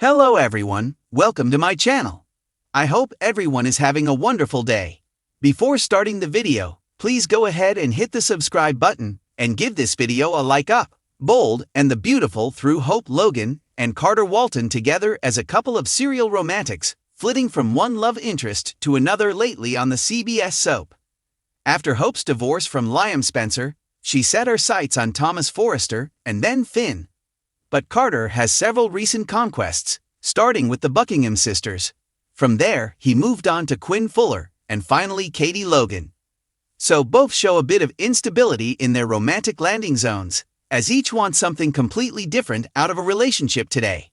Hello everyone, welcome to my channel. I hope everyone is having a wonderful day. Before starting the video, please go ahead and hit the subscribe button and give this video a like up. Bold and the Beautiful threw Hope Logan and Carter Walton together as a couple of serial romantics, flitting from one love interest to another lately on the CBS soap. After Hope's divorce from Liam Spencer, she set her sights on Thomas Forrester and then Finn. But Carter has several recent conquests, starting with the Buckingham sisters. From there, he moved on to Quinn Fuller, and finally Katie Logan. So both show a bit of instability in their romantic landing zones, as each wants something completely different out of a relationship today.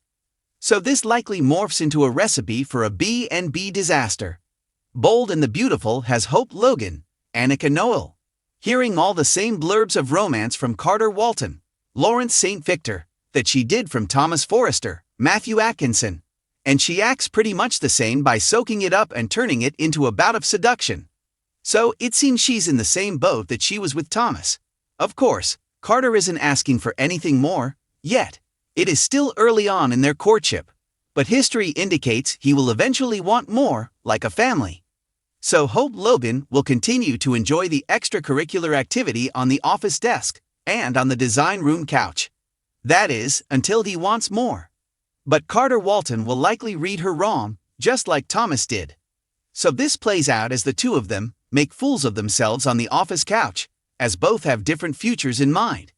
So this likely morphs into a recipe for a B&B disaster. Bold and the Beautiful has Hope Logan, Annika Noel. Hearing all the same blurbs of romance from Carter Walton, Lawrence St. Victor, that she did from Thomas Forrester, Matthew Atkinson. And she acts pretty much the same by soaking it up and turning it into a bout of seduction. So it seems she's in the same boat that she was with Thomas. Of course, Carter isn't asking for anything more, yet. It is still early on in their courtship. But history indicates he will eventually want more, like a family. So Hope Logan will continue to enjoy the extracurricular activity on the office desk and on the design room couch. That is, until he wants more. But Carter Walton will likely read her wrong, just like Thomas did. So this plays out as the two of them make fools of themselves on the office couch, as both have different futures in mind.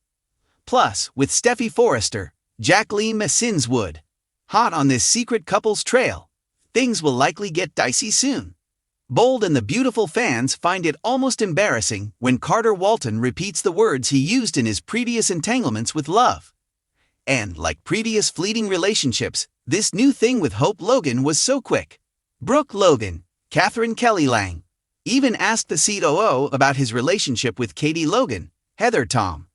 Plus, with Steffi Forrester, Jacqueline Masinswood, hot on this secret couple's trail, things will likely get dicey soon. Bold and the Beautiful fans find it almost embarrassing when Carter Walton repeats the words he used in his previous entanglements with love. And like previous fleeting relationships, this new thing with Hope Logan was so quick. Brooke Logan, Catherine Kelly Lang, even asked the COO about his relationship with Katie Logan, Heather Tom.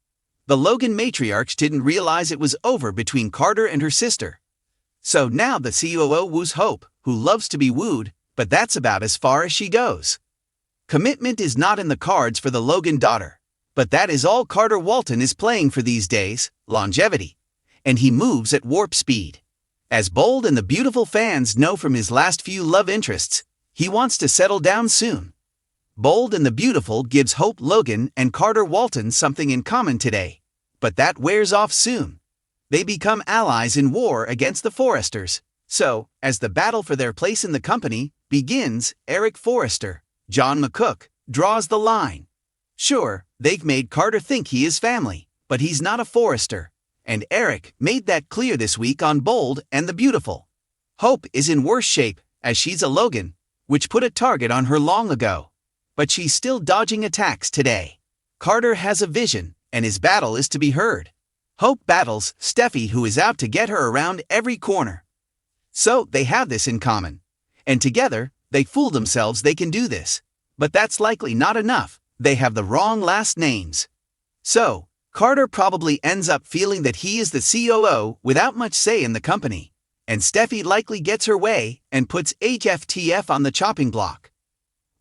The Logan matriarchs didn't realize it was over between Carter and her sister. So now the COO woos Hope, who loves to be wooed, but that's about as far as she goes. Commitment is not in the cards for the Logan daughter, but that is all Carter Walton is playing for these days, longevity. And he moves at warp speed. As Bold and the Beautiful fans know from his last few love interests, he wants to settle down soon. Bold and the Beautiful gives Hope Logan and Carter Walton something in common today, but that wears off soon. They become allies in war against the Forresters. So, as the battle for their place in the company begins, Eric Forrester, John McCook, draws the line. Sure, they've made Carter think he is family, but he's not a Forrester. And Eric made that clear this week on Bold and the Beautiful. Hope is in worse shape, as she's a Logan, which put a target on her long ago. But she's still dodging attacks today. Carter has a vision, and his battle is to be heard. Hope battles Steffi, who is out to get her around every corner. So they have this in common. And together, they fool themselves they can do this. But that's likely not enough, they have the wrong last names. So, Carter probably ends up feeling that he is the COO without much say in the company, and Steffi likely gets her way and puts HFTF on the chopping block.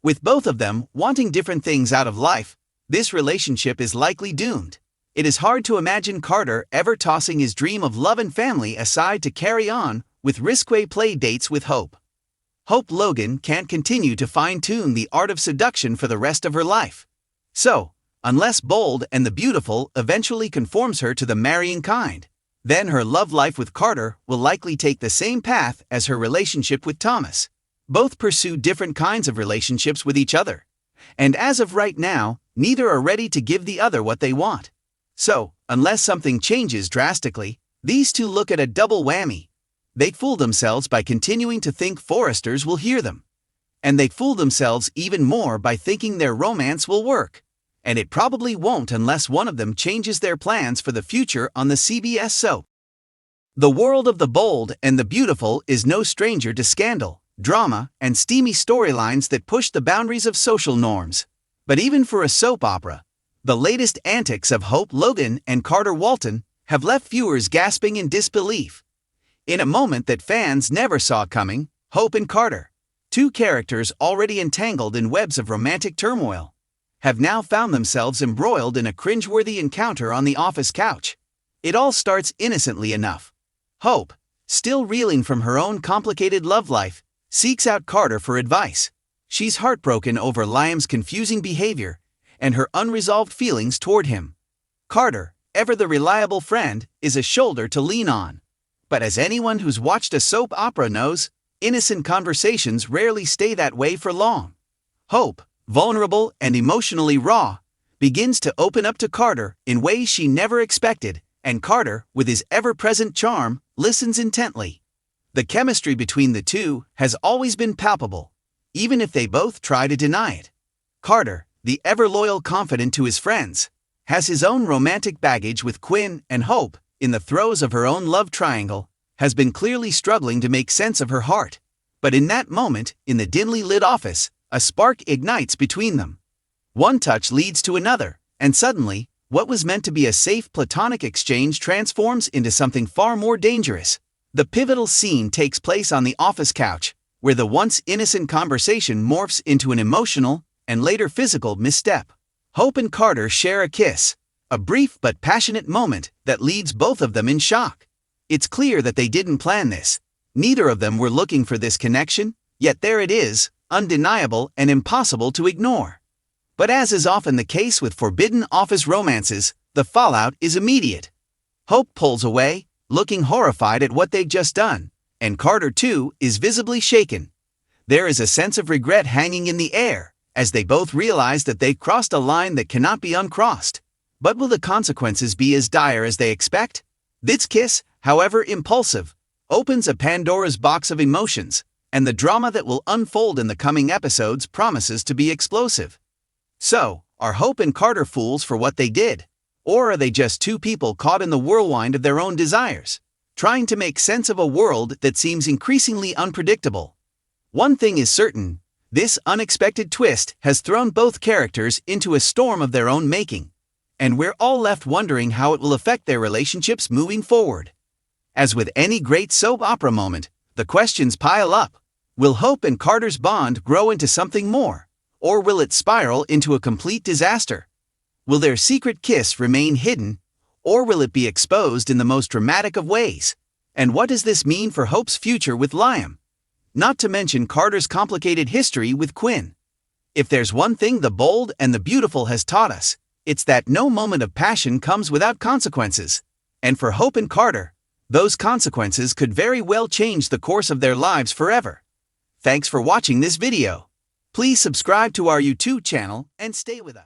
With both of them wanting different things out of life, this relationship is likely doomed. It is hard to imagine Carter ever tossing his dream of love and family aside to carry on with risque play dates with Hope. Hope Logan can't continue to fine-tune the art of seduction for the rest of her life. So, unless Bold and the Beautiful eventually conforms her to the marrying kind, then her love life with Carter will likely take the same path as her relationship with Thomas. Both pursue different kinds of relationships with each other. And as of right now, neither are ready to give the other what they want. So, unless something changes drastically, these two look at a double whammy. They fool themselves by continuing to think Forresters will hear them. And they fool themselves even more by thinking their romance will work. And it probably won't unless one of them changes their plans for the future on the CBS soap. The world of the Bold and the Beautiful is no stranger to scandal, drama, and steamy storylines that push the boundaries of social norms. But even for a soap opera, the latest antics of Hope Logan and Carter Walton have left viewers gasping in disbelief. In a moment that fans never saw coming, Hope and Carter, two characters already entangled in webs of romantic turmoil, have now found themselves embroiled in a cringeworthy encounter on the office couch. It all starts innocently enough. Hope, still reeling from her own complicated love life, seeks out Carter for advice. She's heartbroken over Liam's confusing behavior and her unresolved feelings toward him. Carter, ever the reliable friend, is a shoulder to lean on. But as anyone who's watched a soap opera knows, innocent conversations rarely stay that way for long. Hope, vulnerable and emotionally raw, begins to open up to Carter in ways she never expected, and Carter, with his ever-present charm, listens intently. The chemistry between the two has always been palpable, even if they both try to deny it. Carter, the ever-loyal confidant to his friends, has his own romantic baggage with Quinn, and Hope, in the throes of her own love triangle, has been clearly struggling to make sense of her heart. But in that moment, in the dimly lit office, a spark ignites between them. One touch leads to another, and suddenly, what was meant to be a safe platonic exchange transforms into something far more dangerous. The pivotal scene takes place on the office couch, where the once innocent conversation morphs into an emotional, and later physical, misstep. Hope and Carter share a kiss, a brief but passionate moment that leaves both of them in shock. It's clear that they didn't plan this. Neither of them were looking for this connection, yet there it is, undeniable and impossible to ignore. But as is often the case with forbidden office romances, the fallout is immediate. Hope pulls away, looking horrified at what they'd just done, and Carter, too, is visibly shaken. There is a sense of regret hanging in the air, as they both realize that they crossed a line that cannot be uncrossed. But will the consequences be as dire as they expect? This kiss, however impulsive, opens a Pandora's box of emotions, and the drama that will unfold in the coming episodes promises to be explosive. So, are Hope and Carter fools for what they did? Or are they just two people caught in the whirlwind of their own desires, trying to make sense of a world that seems increasingly unpredictable? One thing is certain, this unexpected twist has thrown both characters into a storm of their own making, and we're all left wondering how it will affect their relationships moving forward. As with any great soap opera moment, the questions pile up. Will Hope and Carter's bond grow into something more, or will it spiral into a complete disaster? Will their secret kiss remain hidden, or will it be exposed in the most dramatic of ways? And what does this mean for Hope's future with Liam? Not to mention Carter's complicated history with Quinn. If there's one thing The Bold and the Beautiful has taught us, it's that no moment of passion comes without consequences. And for Hope and Carter, those consequences could very well change the course of their lives forever. Thanks for watching this video. Please subscribe to our YouTube channel and stay with us.